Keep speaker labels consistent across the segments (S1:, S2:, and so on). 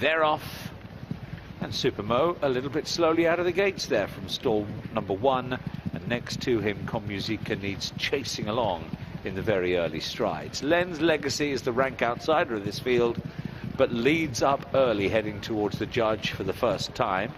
S1: They're off. And Supermo a little bit slowly out of the gates there from stall number 1. And next to him, Musica needs chasing along in the very early strides. Len's Legacy is the rank outsider of this field, but leads up early, heading towards the judge for the first time.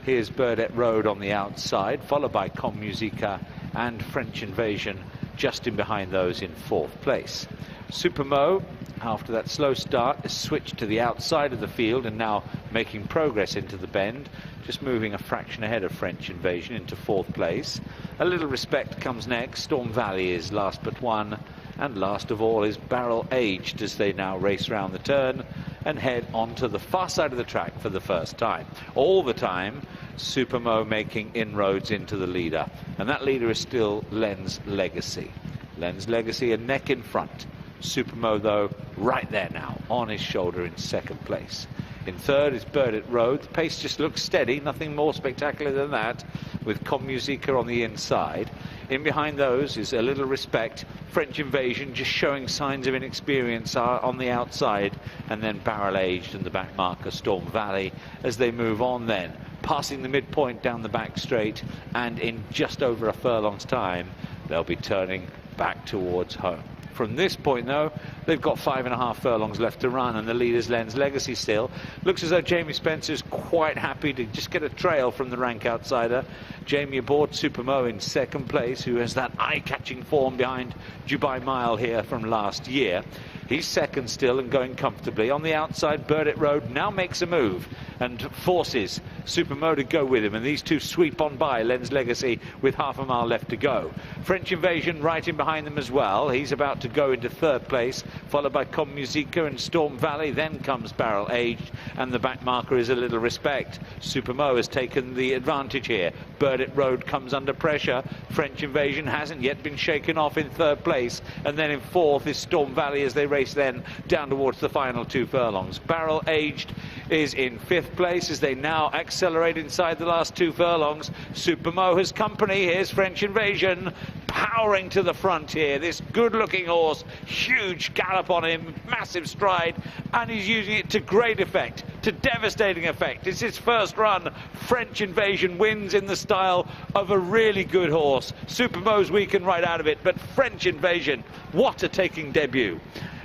S1: Here's Burdett Road on the outside, followed by Musica and French Invasion just in behind those in 4th place. Supermo, after that slow start, is switched to the outside of the field and now making progress into the bend, just moving a fraction ahead of French Invasion into 4th place. A Little Respect comes next. Storm Valley is last but one, and last of all is Barrel Aged, as they now race round the turn and head onto the far side of the track for the first time. All the time, Supermo making inroads into the leader, and that leader is still Len's Legacy. Len's Legacy a neck in front. Supermo, though, right there now, on his shoulder in 2nd place. In 3rd is Burdett Road. The pace just looks steady, nothing more spectacular than that, with Musica on the inside. In behind those is A Little Respect. French Invasion just showing signs of inexperience on the outside, and then Barrel Aged and the back marker Storm Valley as they move on then, passing the midpoint down the back straight, and in just over a furlong's time, they'll be turning back towards home. From this point, though, they've got 5.5 furlongs left to run, and the leader's Len's Legacy still. Looks as though Jamie Spencer's quite happy to just get a trail from the rank outsider. Jamie aboard Supermo in 2nd place, who has that eye-catching form behind Dubai Mile here from last year. He's 2nd still and going comfortably. On the outside, Burdett Road now makes a move and forces Supermo to go with him, and these two sweep on by Len's Legacy with half a mile left to go. French Invasion right in behind them as well. He's about to go into 3rd place, followed by Musica and Storm Valley. Then comes Barrel Aged, and the back marker is A Little Respect. Supermo has taken the advantage here. Burdett Road comes under pressure. French Invasion hasn't yet been shaken off in 3rd place, and then in 4th is Storm Valley as they race then down towards the final 2 furlongs. Barrel Aged is in 5th place as they now accelerate inside the last 2 furlongs. Supermo has company. Here's French Invasion powering to the front here. This good-looking horse, huge gallop on him, massive stride, and he's using it to great effect, to devastating effect. It's his first run. French Invasion wins in the style of a really good horse. Supermo's weakened right out of it, but French Invasion, what a taking debut.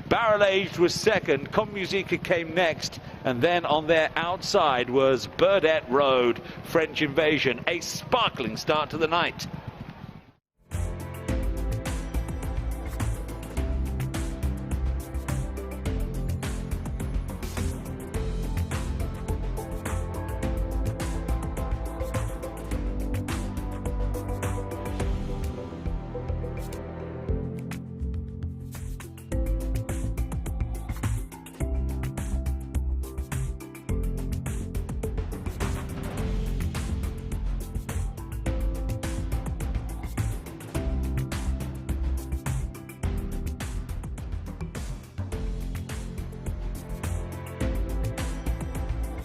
S1: Barrel Aged was 2nd, Musica came next, and then on their outside was Burdett Road. French Invasion, a sparkling start to the night.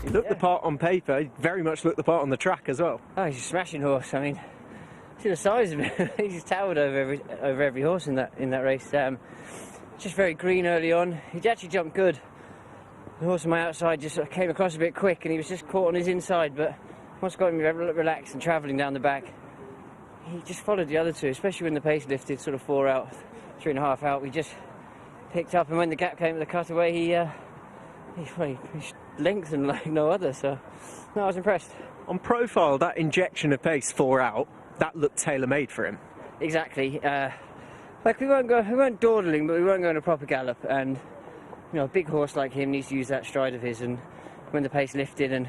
S2: He looked the part on paper, he very much looked the part on the track as well.
S3: Oh, he's a smashing horse. I mean, see the size of him. He's towered over every horse in that race. Just very green early on. He actually jumped good. The horse on my outside just sort of came across a bit quick, and he was just caught on his inside. But once got him relaxed and travelling down the back, he just followed the other two, especially when the pace lifted, sort of 4 out, 3.5 out. We just picked up, and when the gap came at the cutaway, he lengthened like no other. So no, I was impressed.
S2: On profile, that injection of pace 4 out, that looked tailor-made for him.
S3: Exactly. Like we weren't dawdling, but we weren't going a proper gallop. And you know, a big horse like him needs to use that stride of his. And when the pace lifted, and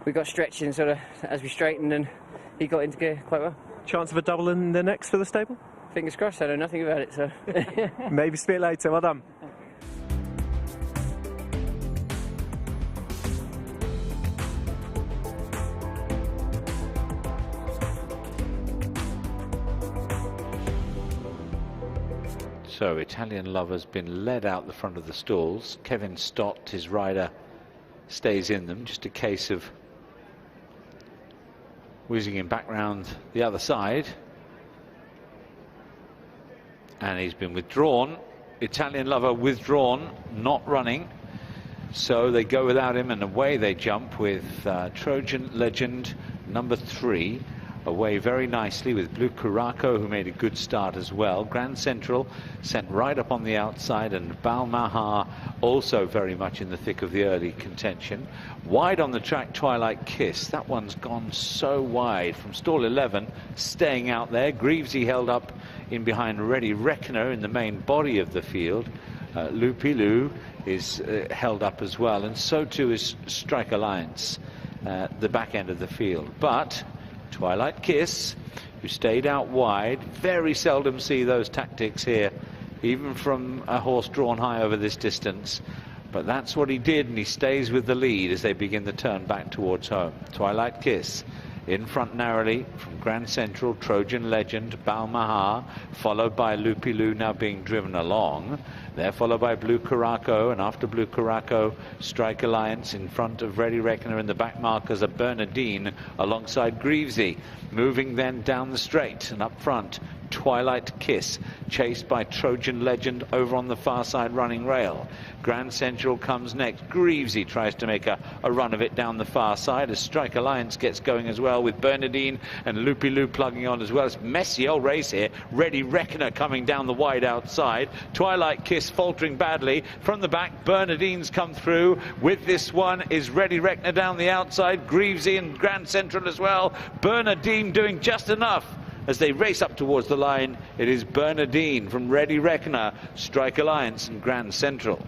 S3: we got stretching sort of as we straightened, and he got into gear quite well.
S2: Chance of a double in the next for the stable?
S3: Fingers crossed. I know nothing about it, so
S2: maybe speak later. Well done.
S1: So Italian Lover's been led out the front of the stalls. Kevin Stott, his rider, stays in them. Just a case of whizzing him back round the other side. And he's been withdrawn. Italian Lover withdrawn, not running. So they go without him, and away they jump with Trojan Legend number 3. Away very nicely with Blue Curaco, who made a good start as well. Grand Central sent right up on the outside, and Balmaha also very much in the thick of the early contention. Wide on the track, Twilight Kiss. That one's gone so wide from stall 11, staying out there. Greavesy held up in behind Ready Reckoner in the main body of the field. Loopy Loo is held up as well, and so too is Strike Alliance, the back end of the field. But Twilight Kiss, who stayed out wide, very seldom see those tactics here, even from a horse drawn high over this distance. But that's what he did, and he stays with the lead as they begin the turn back towards home. Twilight Kiss in front narrowly from Grand Central, Trojan Legend, Balmaha, followed by Loopy Loo now being driven along. They're followed by Blue Curaco, and after Blue Curaco, Strike Alliance. In front of Ready Reckoner in the back markers are Bernardine alongside Greavesy. Moving then down the straight, and up front, Twilight Kiss, chased by Trojan Legend over on the far side running rail. Grand Central comes next. Greavesy tries to make a run of it down the far side as Strike Alliance gets going as well, with Bernardine and Loopy Loo plugging on as well. It's a messy old race here. Ready Reckoner coming down the wide outside. Twilight Kiss faltering badly from the back. Bernardine's come through. With this one is Ready Reckoner down the outside. Greavesy and Grand Central as well. Bernardine doing just enough. As they race up towards the line, it is Bernardine from Ready Reckoner, Strike Alliance and Grand Central.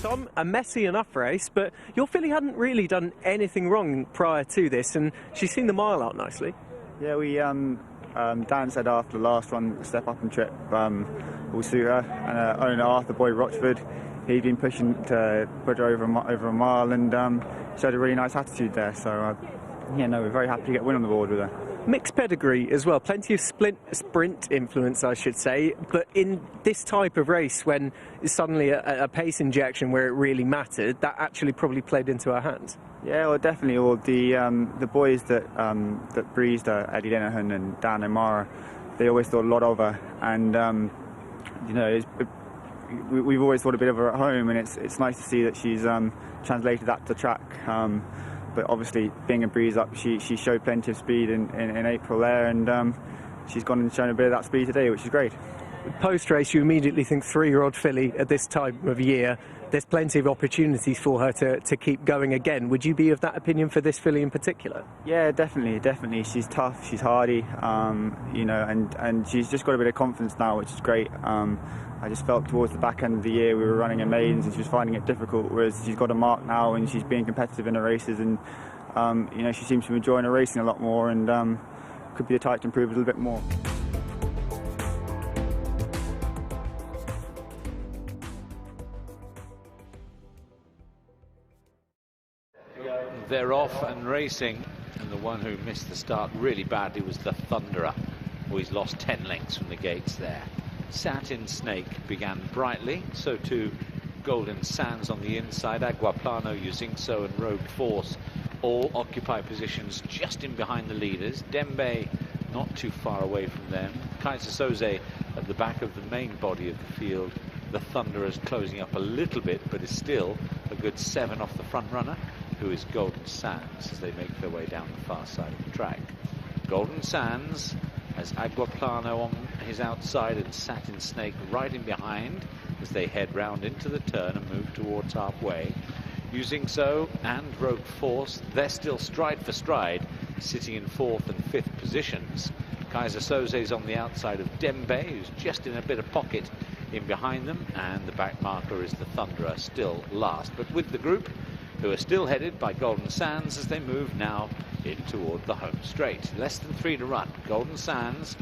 S2: Tom, a messy enough race, but your filly hadn't really done anything wrong prior to this, and she's seen the mile out nicely.
S4: Yeah, we Dan said after the last one, Step Up and Trip will suit her, and owner Arthur Boyd Rochford, he'd been pushing to put her over a mile, and showed a really nice attitude there. So yeah, no, we're very happy to get a win on the board with her.
S2: Mixed pedigree as well, plenty of sprint influence, I should say, but in this type of race, when it's suddenly a pace injection where it really mattered, that actually probably played into her hands.
S4: Yeah, well, definitely. All the boys that breezed her, Eddie Linehan and Dan NYRA, they always thought a lot of her, and you know, we've always thought a bit of her at home, and it's nice to see that she's translated that to track. But obviously, being a breeze up, she showed plenty of speed in April there, and she's gone and shown a bit of that speed today, which is great.
S2: Post-race, you immediately think 3-year-old filly at this time of year, there's plenty of opportunities for her to keep going again. Would you be of that opinion for this filly in particular?
S4: Yeah, definitely. She's tough, she's hardy, you know, and she's just got a bit of confidence now, which is great. I just felt towards the back end of the year we were running her maidens and she was finding it difficult, whereas she's got a mark now and she's being competitive in her races, and you know, she seems to be enjoying her racing a lot more, and could be a type to improve a little bit more.
S1: They're off and racing, and the one who missed the start really badly was the Thunderer, who he's lost 10 lengths from the gates there. Satin Snake began brightly, so too Golden Sands on the inside. Aguaplano, Yuzinso and Rogue Force all occupy positions just in behind the leaders. Dembe not too far away from them. Kaiser Soze at the back of the main body of the field. The Thunderers closing up a little bit, but is still a good 7 off the front runner, who is Golden Sands, as they make their way down the far side of the track. Golden Sands has Aguaplano on his outside and Satin Snake right in behind as they head round into the turn and move towards halfway. Yuzinso and Rogue Force, they're still stride for stride, sitting in 4th and 5th positions. Kaiser Soze's on the outside of Dembe, who's just in a bit of pocket in behind them, and the back marker is the Thunderer, still last. But with the group, who are still headed by Golden Sands as they move now in toward the home straight. Less than 3 to run. Golden Sands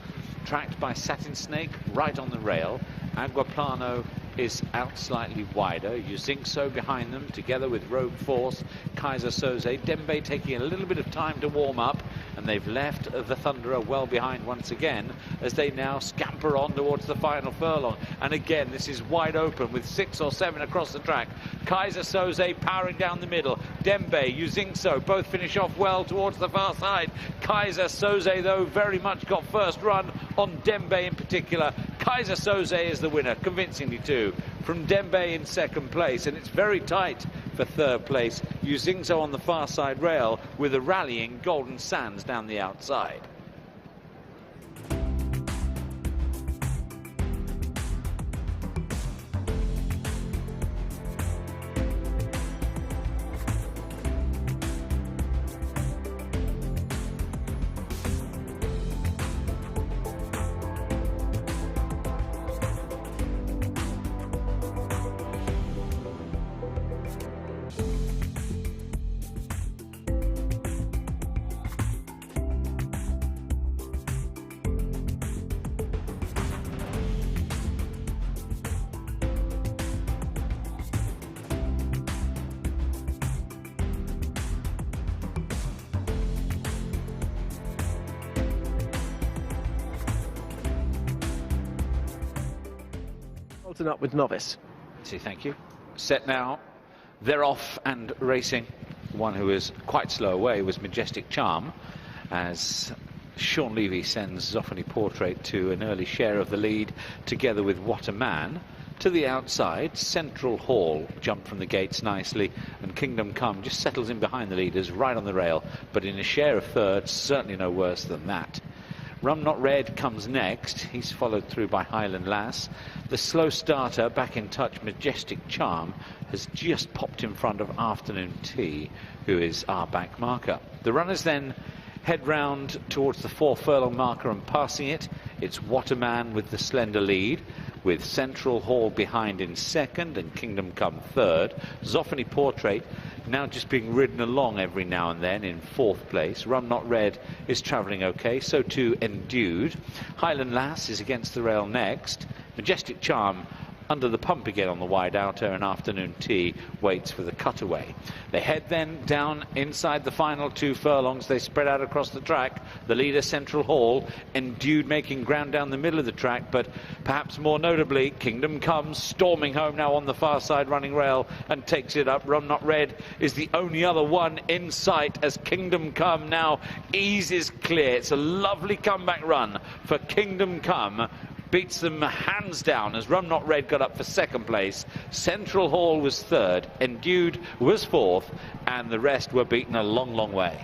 S1: tracked by Satin Snake right on the rail. Aguaplano is out slightly wider. Yuzinxo behind them, together with Rogue Force, Kaiser Soze. Dembe taking a little bit of time to warm up, and they've left the Thunderer well behind once again as they now scamper on towards the final furlong. And again, this is wide open with 6 or 7 across the track. Kaiser Soze powering down the middle. Dembe, Yuzinxo both finish off well towards the far side. Kaiser Soze, though, very much got first run on Dembe in particular. Kaiser Soze is the winner, convincingly too, from Dembe in second place, and it's very tight for third place. Yuzinxo on the far side rail with a rallying Golden Sands down the outside.
S2: Up with Novice.
S1: See, thank you. Set now. They're off and racing. One who is quite slow away was Majestic Charm, as Sean Levy sends Zoffany Portrait to an early share of the lead, together with What a Man. To the outside, Central Hall jumped from the gates nicely, and Kingdom Come just settles in behind the leaders right on the rail, but in a share of third, certainly no worse than that. Rum Not Red comes next. He's followed through by Highland Lass. The slow starter, back in touch, Majestic Charm, has just popped in front of Afternoon Tea, who is our back marker. The runners then head round towards the 4 furlong marker and passing it. It's What a Man with the slender lead, with Central Hall behind in second and Kingdom Come third. Zoffany Portrait now just being ridden along every now and then in 4th place. Rum Not Red is travelling okay, so too Endued. Highland Lass is against the rail next. Majestic Charm under the pump again on the wide outer, and Afternoon Tea waits for the cutaway. They head then down inside the final 2 furlongs. They spread out across the track. The leader, Central Hall, Endued making ground down the middle of the track, but perhaps more notably, Kingdom Come storming home now on the far side running rail and takes it up. Rum Not Red is the only other one in sight as Kingdom Come now eases clear. It's a lovely comeback run for Kingdom Come. Beats them hands down as Rum Not Red got up for second place. Central Hall was third, Endued was fourth, and the rest were beaten a long, long way.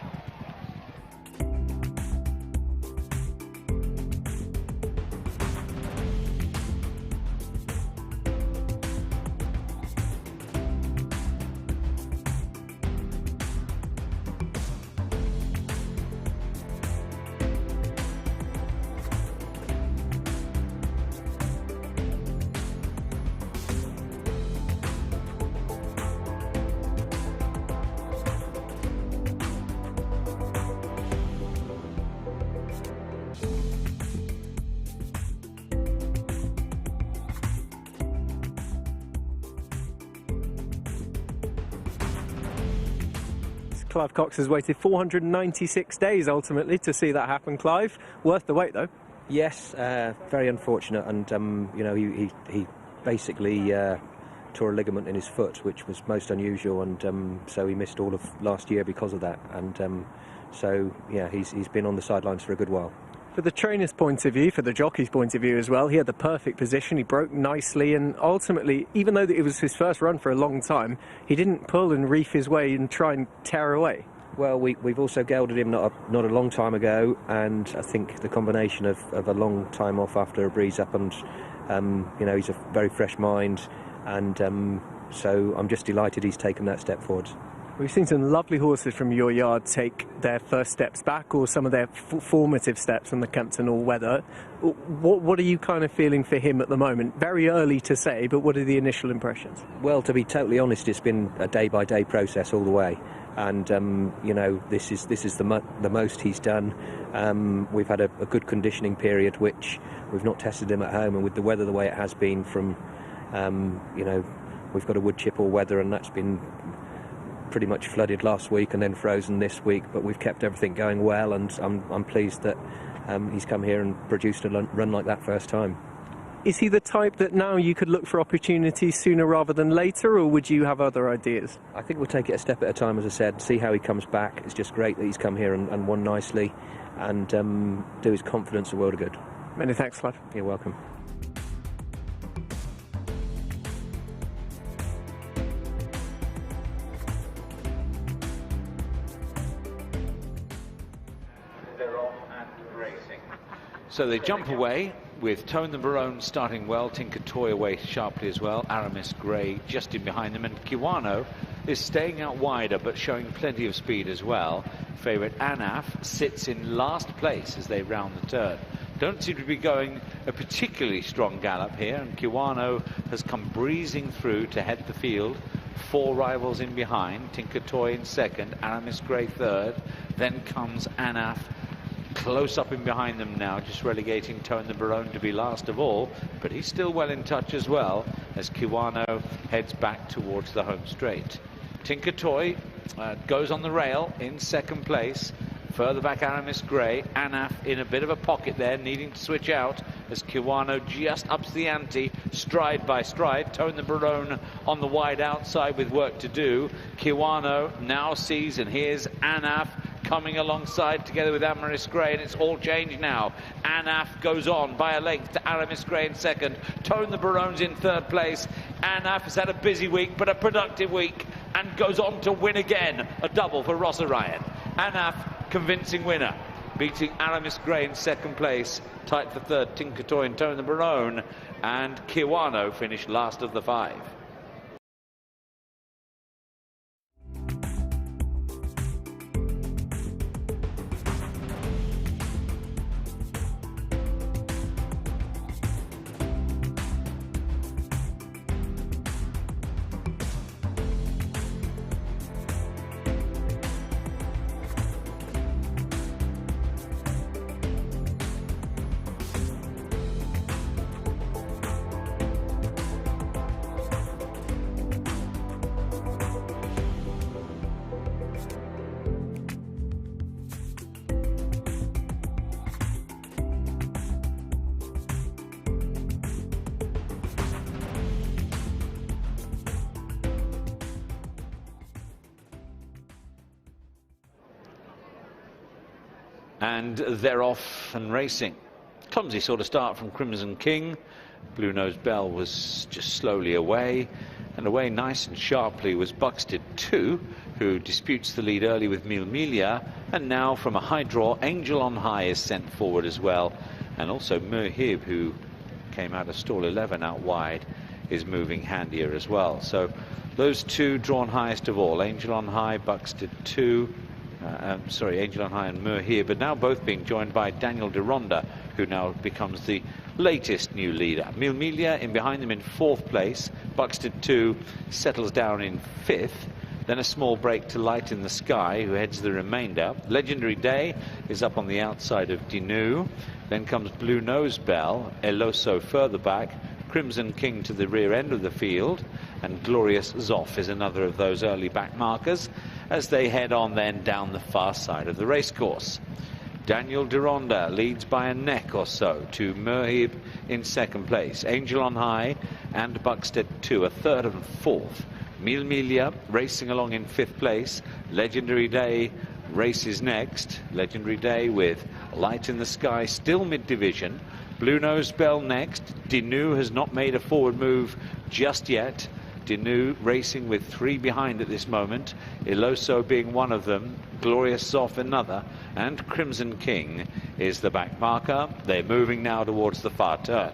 S2: Clive Cox has waited 496 days ultimately to see that happen. Clive, worth the wait though.
S5: Yes, very unfortunate, and you know, he basically tore a ligament in his foot, which was most unusual, and so he missed all of last year because of that, and so yeah, he's been on the sidelines for a good while.
S2: For the trainer's point of view, for the jockey's point of view as well, he had the perfect position, he broke nicely, and ultimately, even though it was his first run for a long time, he didn't pull and reef his way and try and tear away.
S5: Well, we've also gelded him not a long time ago, and I think the combination of a long time off after a breeze up, and you know, he's a very fresh mind, and so I'm just delighted he's taken that step forward.
S2: We've seen some lovely horses from your yard take their first steps back, or some of their formative steps on the KEMTON all-weather. What are you kind of feeling for him at the moment? Very early to say, but what are the initial impressions?
S5: Well, to be totally honest, it's been a day-by-day process all the way. And, you know, this is the most he's done. We've had a good conditioning period, which we've not tested him at home. And with the weather the way it has been from, you know, we've got a wood chip all-weather, and that's been pretty much flooded last week and then frozen this week, but we've kept everything going well, and I'm pleased that he's come here and produced a run like that first time.
S2: Is he the type that now you could look for opportunities sooner rather than later, or would you have other ideas?
S5: I think we'll take it a step at a time, as I said, see how he comes back. It's just great that he's come here and won nicely, and do his confidence a world of good.
S2: Many thanks, Clive.
S5: You're welcome.
S1: So they jump away with Tone the Barone starting well, Tinker Toy away sharply as well, Aramis Grey just in behind them, and Kiwano is staying out wider but showing plenty of speed as well. Favourite Anaf sits in last place as they round the turn. Don't seem to be going a particularly strong gallop here, and Kiwano has come breezing through to head the field. 4 rivals in behind, Tinker Toy in second, Aramis Grey third, then comes Anaf close up in behind them now, just relegating Tone the Barone to be last of all, but he's still well in touch as well as Kiwano heads back towards the home straight. Tinker Toy goes on the rail in second place. Further back, Aramis Grey. Anaf in a bit of a pocket there, needing to switch out as Kiwano just ups the ante, stride by stride. Tone the Barone on the wide outside with work to do. Kiwano now sees and hears Anaf coming alongside together with Aramis Grey, and it's all changed now. Anaf goes on by a length to Aramis Grey in second. Tone the Barone's in third place. Anaf has had a busy week, but a productive week, and goes on to win again. A double for Ross Orion. Anaf, convincing winner, beating Aramis Grey in second place. Tight for third, Tinker Toy and Tone the Barone, and Kiwano finished last of the 5. And they're off and racing. Clumsy sort of start from Crimson King. Blue Nose Bell was just slowly away, and away nice and sharply was Buxted 2, who disputes the lead early with Mil Milia, and now from a high draw, Angel on High is sent forward as well, and also Murhib, who came out of stall 11 out wide, is moving handier as well. So those two drawn highest of all, Angel on High, Buxted 2, Angel on High and Murhib, but now both being joined by Daniel de Ronda, who now becomes the latest new leader. Mil Milia in behind them in 4th place. Buxted 2 settles down in 5th. Then a small break to Light in the Sky, who heads the remainder. Legendary Day is up on the outside of Dinu. Then comes Blue Nose Bell, Eloso further back, Crimson King to the rear end of the field, and Glorious Zoff is another of those early back markers as they head on then down the far side of the racecourse. Daniel de Ronda leads by a neck or so to Murhib in 2nd place. Angel on High and Buxted 2 a 3rd and 4th. Mil Milia racing along in 5th place. Legendary Day races next. Legendary Day with Light in the Sky still mid-division. Blue Nose Bell next. Dinu has not made a forward move just yet. Dinu racing with 3 behind at this moment, Eloso being one of them, Glorious Zoff another, and Crimson King is the back marker. They're moving now towards the far turn.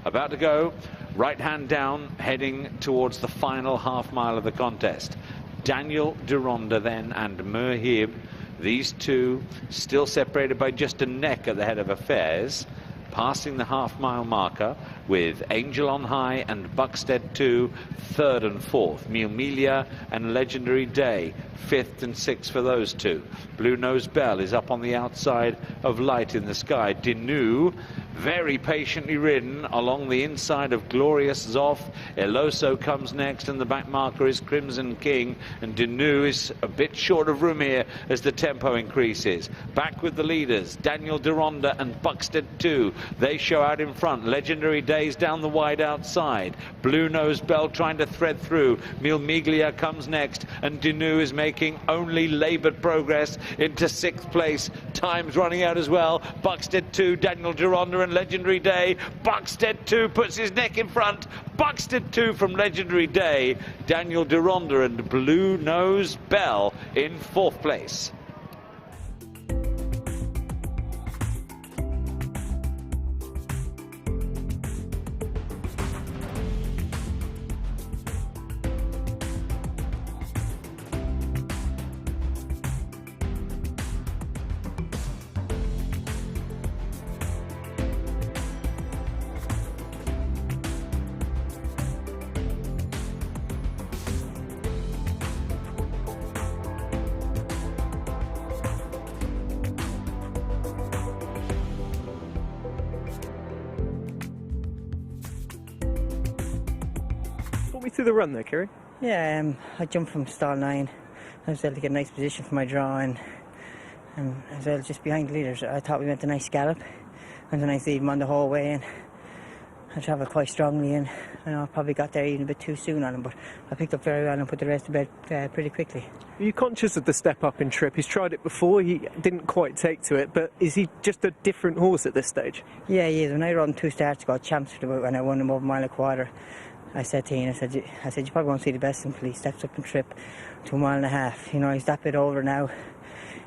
S1: About to go, right hand down, heading towards the final half mile of the contest. Daniel Deronda then and Merhib. These two still separated by just a neck at the head of affairs, passing the half-mile marker with Angel on High and Buxted 2 third and fourth. Melia and Legendary Day 5th and 6th for those two. Blue Nose Bell is up on the outside of Light in the Sky. Dinu very patiently ridden along the inside of Glorious Zoff. Eloso comes next, and the back marker is Crimson King, and Dinu is a bit short of room here as the tempo increases. Back with the leaders, Daniel Deronda and Buxted 2. They show out in front. Legendary Days down the wide outside. Blue Nose Bell trying to thread through. Miglia comes next, and Dinu is making only laboured progress into 6th place. Time's running out as well. Buxted 2, Daniel Deronda and Legendary Day. Buxted 2 puts his neck in front. Buxted 2 from Legendary Day. Daniel Deronda and Blue Nose Bell in 4th place.
S2: Me through the run there, Kieran.
S6: Yeah, I jumped from stall 9. I was able to get a nice position for my draw, and I was able to just behind the leaders. I thought we went a nice gallop and a nice even on the whole way, and I travelled quite strongly, and I probably got there even a bit too soon on him, but I picked up very well and put the rest to bed pretty quickly.
S2: Are you conscious of the step up in trip? He's tried it before, he didn't quite take to it, but is he just a different horse at this stage?
S6: Yeah, he is. When I rode him 2 starts ago, champs when I won him over a mile a quarter, I said to Ian, I said, you probably won't see the best until he steps up and trip to a mile and a half. You know, he's that bit older now.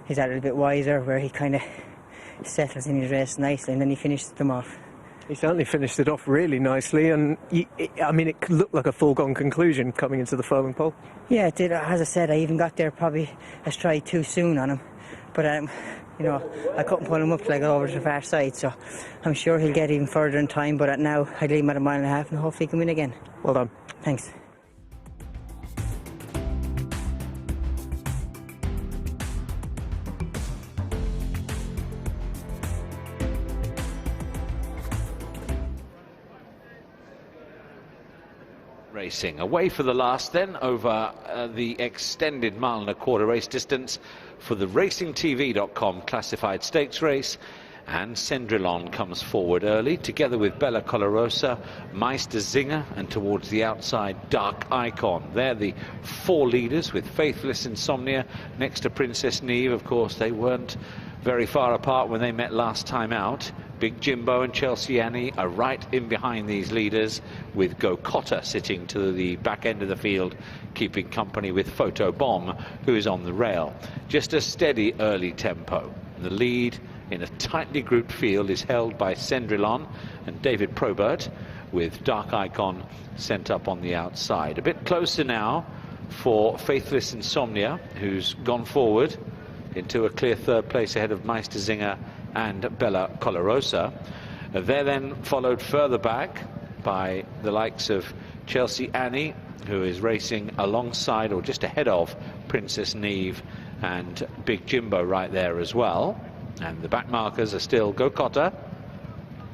S6: He's a little bit wiser, where he kind of settles in his race nicely, and then he finishes them off.
S2: He certainly finished it off really nicely, and I mean, it looked like a foregone conclusion coming into the following pole.
S6: Yeah, it did. As I said, I even got there probably a stride too soon on him, but you know, I couldn't pull him up till I got over to the far side, so I'm sure he'll get even further in time, but now I'd leave him at a mile and a half, and hopefully he can win again.
S2: Well done.
S6: Thanks.
S1: Racing away for the last then over the extended mile and a quarter race distance for the racingtv.com classified stakes race, and Cendrillon comes forward early together with Bella Colorosa, Meister Zinger, and towards the outside Dark Icon. They're the 4 leaders with Faithless Insomnia next to Princess Neve. Of course, they weren't very far apart when they met last time out. Big Jimbo and Chelsea Annie are right in behind these leaders, with Go Cotter sitting to the back end of the field, keeping company with Photo Bomb, who is on the rail. Just a steady early tempo. The lead in a tightly grouped field is held by Cendrillon and David Probert, with Dark Icon sent up on the outside. A bit closer now for Faithless Insomnia, who's gone forward into a clear 3rd place ahead of Meister Zinger and Bella Colorosa. They're then followed further back by the likes of Chelsea Annie, who is racing alongside or just ahead of Princess Neve, and Big Jimbo right there as well. And the back markers are still Go Cotter,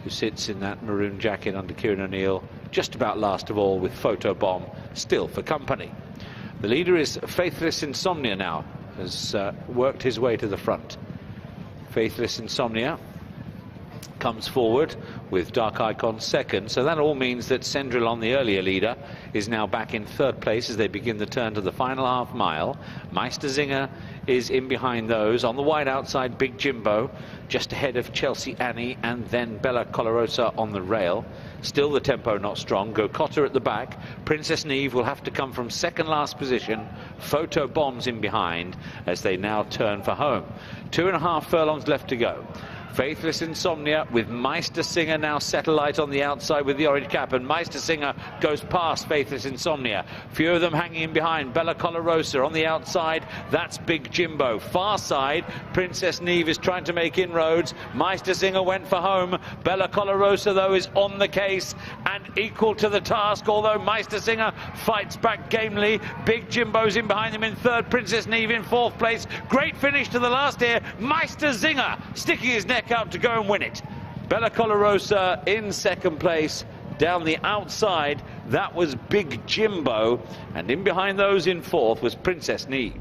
S1: who sits in that maroon jacket under Kieran O'Neill, just about last of all, with Photo Bomb still for company. The leader is Faithless Insomnia now, has worked his way to the front. Faithless Insomnia comes forward with Dark Icon 2nd, so that all means that Cendrillon, the earlier leader, is now back in 3rd place as they begin the turn to the final half mile. Meister Zinger is in behind those. On the wide outside, Big Jimbo just ahead of Chelsea Annie, and then Bella Colorosa on the rail. Still the tempo not strong. Go Cotter at the back. Princess Neve will have to come from 2nd last position. Photo Bombs in behind as they now turn for home. 2.5 furlongs left to go. Faithless Insomnia with Meister Singer now satellite on the outside with the orange cap, and Meister Singer goes past Faithless Insomnia. Few of them hanging in behind. Bella Colarosa on the outside, that's Big Jimbo. Far side, Princess Neve is trying to make inroads. Meister Singer went for home. Bella Colarosa, though, is on the case and equal to the task, although Meister Singer fights back gamely. Big Jimbo's in behind them in third, Princess Neve in fourth place. Great finish to the last here. Meister Singer sticking his neck out to go and win it. Bella Colarosa in second place. Down the outside, that was Big Jimbo, and in behind those in fourth was Princess Neve.